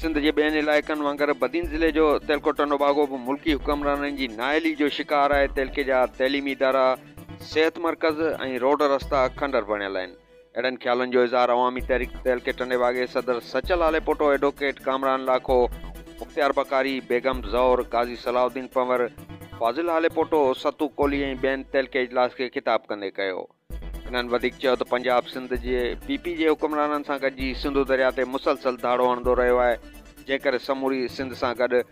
सिंध जे ॿियनि इलाइक़नि वांगुरु बदीन ज़िले जो तेलको टंडोबागो बि मुल्की हुक्मराननि जी नाअहली जो शिकार आहे। तेलके जा तइलीमी इदारा, सिहत मर्कज़ ऐं रोड रस्ता खंडर बणियल आहिनि। अहिड़नि ख़्यालनि जो इज़हार अवामी तहरीक तेलके टंडोबागे सदर सचल हालेपोटो, एडवोकेट कामरान लाखो, मुख्तियार बकारी, बेगम ज़ौर, गाज़ी सलाउद्दीन पंवर, फाज़िल हालेपोटो, सतू कोली ऐं ॿियनि तेलके इजलास खे ख़िताब कंदे कयो। इन्हनि वधीक चयो त पंजाब सिंध जे पीपी जे हुक्मराननि सां गॾिजी सिंधु दरिया ते मुसलसल धाड़ो हणंदो रहियो आहे, जंहिं करे समूरी सिंध सां गॾु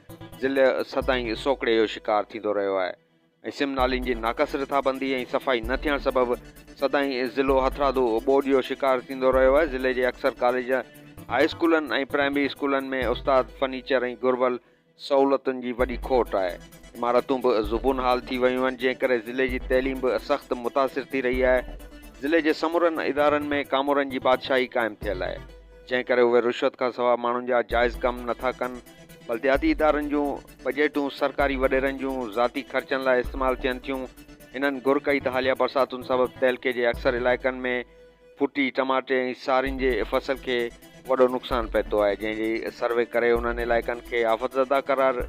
ज़िले सदाईं सोकड़े जो शिकार थींदो रहियो आहे ऐं सिम नालियुनि जी नाक़स रिथाबंदी ऐं सफ़ाई न थियण सबबि सदाईं ज़िलो हथरादू ॿोॾ जो शिकार थींदो रहियो आहे। ज़िले जे अक्सर कॉलेज, हाई स्कूलनि ऐं प्राइमरी स्कूलनि में उस्ताद, फर्नीचर ऐं घुर्बल सहूलियतुनि जी वॾी खोट आहे। इमारतूं बि ज़ुबून हाल थी वियूं आहिनि, जंहिं करे ज़िले जी तइलीम बि सख़्तु मुतासिर थी रही आहे। ज़िले जे समूरनि इदारनि में कामोरनि जी बादशाही क़ाइमु थियल आहे, जंहिं करे उहे रुश्वत खां सवाइ माण्हुनि जा जाइज़ कम नथा कनि। बल्दियाती इदारनि जूं बजेटूं सरकारी वॾेरनि जूं ज़ाती ख़र्चनि लाइ इस्तेमालु थियनि थियूं। इन्हनि घुर कई त हालिया बरसातुनि सबबि तेलके जे अक्सर इलाइक़नि में फुटी, टमाटे ऐं सारियुनि जे फसल खे वॾो नुक़सानु पइतो आहे, जंहिंजी सर्वे करे उन्हनि इलाइक़नि खे आफ़तज़दा करार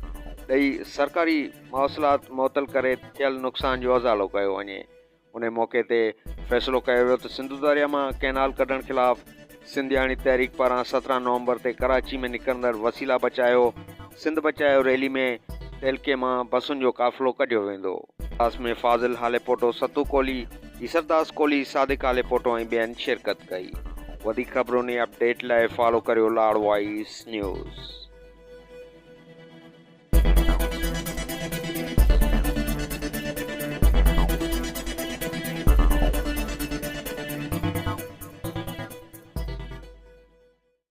ॾेई सरकारी मौसलात मुअतल करे थियल नुक़सान जो अज़ालो कयो वञे। उन मौक़े ते फ़ैसिलो कयो वियो त सिंधु दरिया मां कैनाल कढण ख़िलाफ़ सिंधियाणी तहरीक पारां 17 नवंबर ते कराची में निकिरंदड़ वसीला बचायो, सिंध बचायो रैली में तेलके मां बसुनि जो काफ़िलो कढियो वेंदो। इजलास में फाज़िल हालेपोटो, सतू कोली, ईसरदास कोली, सादिक हालेपोटो ऐं ॿियनि शिरकत कई। वधीक ख़बरुनि ऐं अपडेट लाइ फॉलो करियो लाड़ वॉइस न्यूज़।